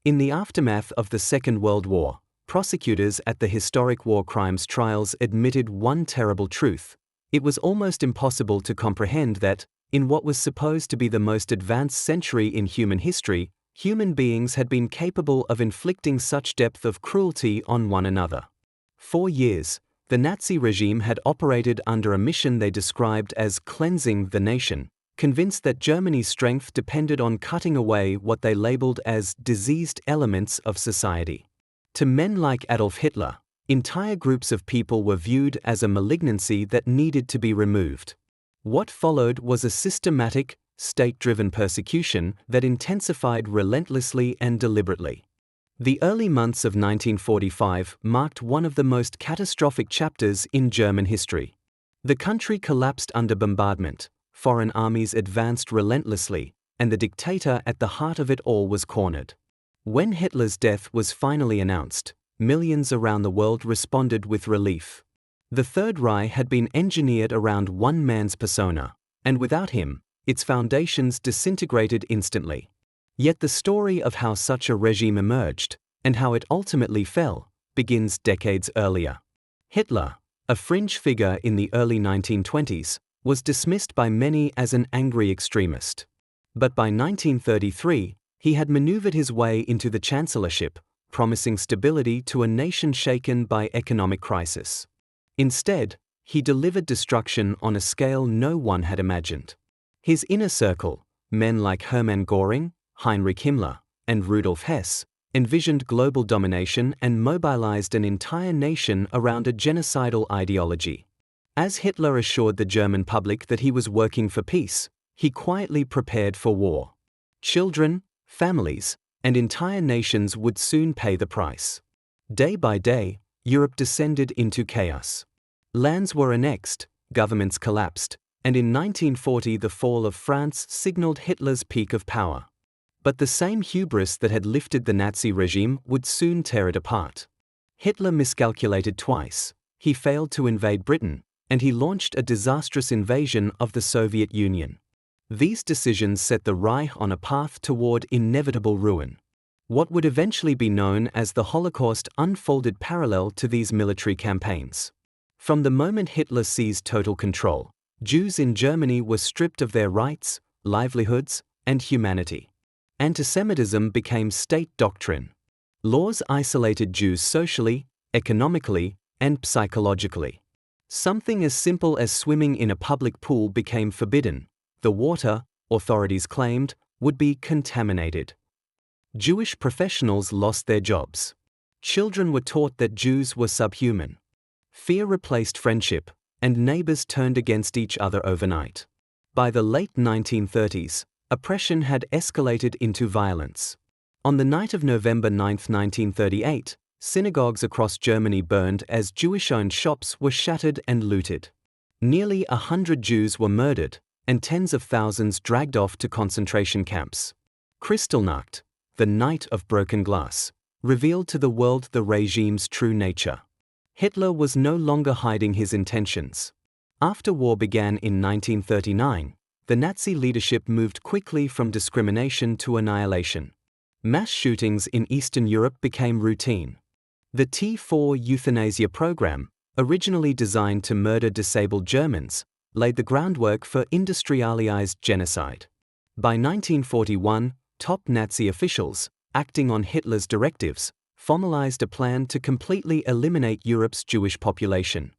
In the aftermath of the Second World War, prosecutors at the historic war crimes trials admitted one terrible truth. It was almost impossible to comprehend that, in what was supposed to be the most advanced century in human history, human beings had been capable of inflicting such depth of cruelty on one another. For years, the Nazi regime had operated under a mission they described as cleansing the nation, convinced that Germany's strength depended on cutting away what they labeled as diseased elements of society. To men like Adolf Hitler, entire groups of people were viewed as a malignancy that needed to be removed. What followed was a systematic, state-driven persecution that intensified relentlessly and deliberately. The early months of 1945 marked one of the most catastrophic chapters in German history. The country collapsed under bombardment, foreign armies advanced relentlessly, and the dictator at the heart of it all was cornered. When Hitler's death was finally announced, millions around the world responded with relief. The Third Reich had been engineered around one man's persona, and without him, its foundations disintegrated instantly. Yet the story of how such a regime emerged, and how it ultimately fell, begins decades earlier. Hitler, a fringe figure in the early 1920s, was dismissed by many as an angry extremist. But by 1933, he had maneuvered his way into the chancellorship, promising stability to a nation shaken by economic crisis. Instead, he delivered destruction on a scale no one had imagined. His inner circle, men like Hermann Göring, Heinrich Himmler, and Rudolf Hess, envisioned global domination and mobilized an entire nation around a genocidal ideology. As Hitler assured the German public that he was working for peace, he quietly prepared for war. Children, families, and entire nations would soon pay the price. Day by day, Europe descended into chaos. Lands were annexed, governments collapsed, and in 1940 the fall of France signaled Hitler's peak of power. But the same hubris that had lifted the Nazi regime would soon tear it apart. Hitler miscalculated twice, he failed to invade Britain, and he launched a disastrous invasion of the Soviet Union. These decisions set the Reich on a path toward inevitable ruin. What would eventually be known as the Holocaust unfolded parallel to these military campaigns. From the moment Hitler seized total control, Jews in Germany were stripped of their rights, livelihoods, and humanity. Antisemitism became state doctrine. Laws isolated Jews socially, economically, and psychologically. Something as simple as swimming in a public pool became forbidden. The water, authorities claimed, would be contaminated. Jewish professionals lost their jobs. Children were taught that Jews were subhuman. Fear replaced friendship, and neighbors turned against each other overnight. By the late 1930s, oppression had escalated into violence. On the night of November 9, 1938, synagogues across Germany burned as Jewish-owned shops were shattered and looted. Nearly 100 Jews were murdered, and tens of thousands dragged off to concentration camps. Kristallnacht, the night of broken glass, revealed to the world the regime's true nature. Hitler was no longer hiding his intentions. After war began in 1939, the Nazi leadership moved quickly from discrimination to annihilation. Mass shootings in Eastern Europe became routine. The T4 euthanasia program, originally designed to murder disabled Germans, laid the groundwork for industrialized genocide. By 1941, top Nazi officials, acting on Hitler's directives, formalized a plan to completely eliminate Europe's Jewish population.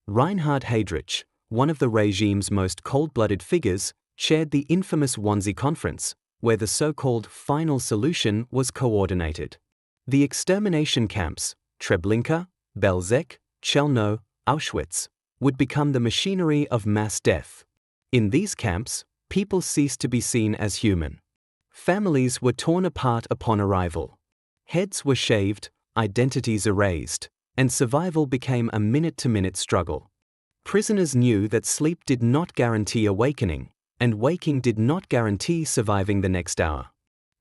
Reinhard Heydrich, one of the regime's most cold-blooded figures, chaired the infamous Wannsee Conference, where the so-called final solution was coordinated. The extermination camps, Treblinka, Belzec, Chelmno, Auschwitz, would become the machinery of mass death. In these camps, people ceased to be seen as human. Families were torn apart upon arrival. Heads were shaved, identities erased, and survival became a minute-to-minute struggle. Prisoners knew that sleep did not guarantee awakening, and waking did not guarantee surviving the next hour.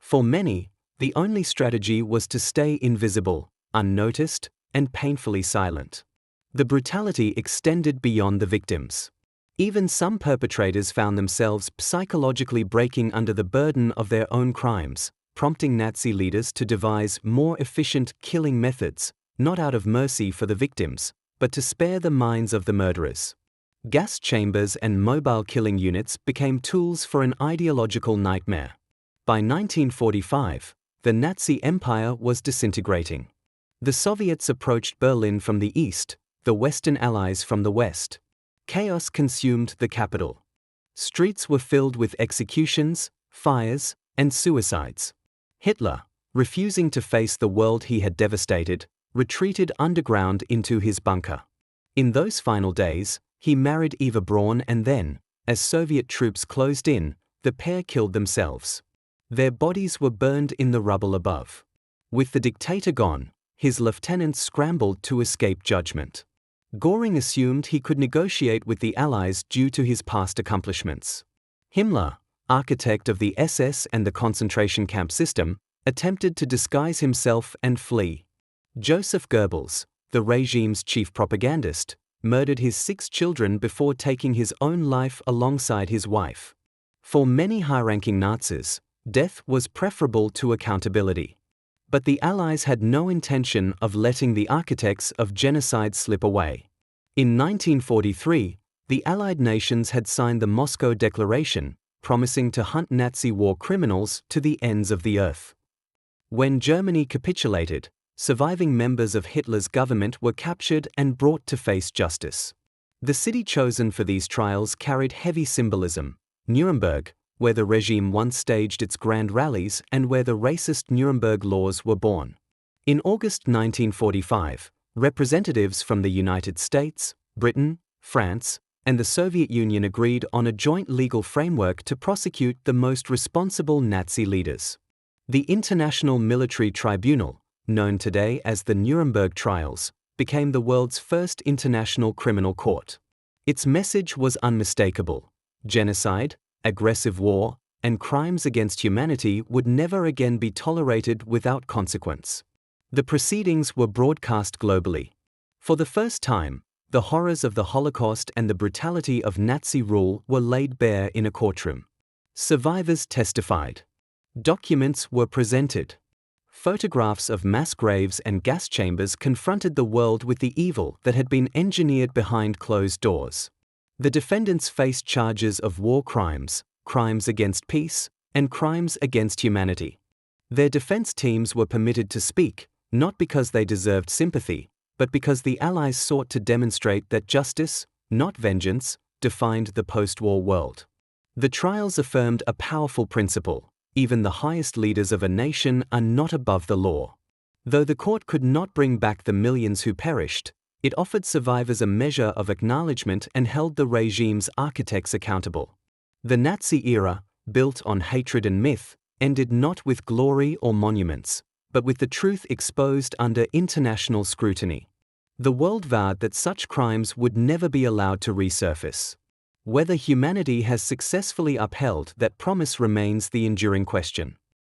For many, the only strategy was to stay invisible, unnoticed, and painfully silent. The brutality extended beyond the victims. Even some perpetrators found themselves psychologically breaking under the burden of their own crimes, prompting Nazi leaders to devise more efficient killing methods, not out of mercy for the victims, but to spare the minds of the murderers. Gas chambers and mobile killing units became tools for an ideological nightmare. By 1945, the Nazi Empire was disintegrating. The Soviets approached Berlin from the east, the Western Allies from the west. Chaos consumed the capital. Streets were filled with executions, fires, and suicides. Hitler, refusing to face the world he had devastated, retreated underground into his bunker. In those final days, he married Eva Braun, and then, as Soviet troops closed in, the pair killed themselves. Their bodies were burned in the rubble above. With the dictator gone, his lieutenants scrambled to escape judgment. Göring assumed he could negotiate with the Allies due to his past accomplishments. Himmler, architect of the SS and the concentration camp system, attempted to disguise himself and flee. Joseph Goebbels, the regime's chief propagandist, murdered his 6 children before taking his own life alongside his wife. For many high-ranking Nazis, death was preferable to accountability. But the Allies had no intention of letting the architects of genocide slip away. In 1943, the Allied nations had signed the Moscow Declaration, promising to hunt Nazi war criminals to the ends of the earth. When Germany capitulated, surviving members of Hitler's government were captured and brought to face justice. The city chosen for these trials carried heavy symbolism: Nuremberg, where the regime once staged its grand rallies and where the racist Nuremberg laws were born. In August 1945, representatives from the United States, Britain, France, and the Soviet Union agreed on a joint legal framework to prosecute the most responsible Nazi leaders. The International Military Tribunal, known today as the Nuremberg Trials, became the world's first international criminal court. Its message was unmistakable: genocide, aggressive war, and crimes against humanity would never again be tolerated without consequence. The proceedings were broadcast globally. For the first time, the horrors of the Holocaust and the brutality of Nazi rule were laid bare in a courtroom. Survivors testified. Documents were presented. Photographs of mass graves and gas chambers confronted the world with the evil that had been engineered behind closed doors. The defendants faced charges of war crimes, crimes against peace, and crimes against humanity. Their defense teams were permitted to speak, not because they deserved sympathy, but because the Allies sought to demonstrate that justice, not vengeance, defined the post-war world. The trials affirmed a powerful principle: even the highest leaders of a nation are not above the law. Though the court could not bring back the millions who perished, it offered survivors a measure of acknowledgement and held the regime's architects accountable. The Nazi era, built on hatred and myth, ended not with glory or monuments, but with the truth exposed under international scrutiny. The world vowed that such crimes would never be allowed to resurface. Whether humanity has successfully upheld that promise remains the enduring question.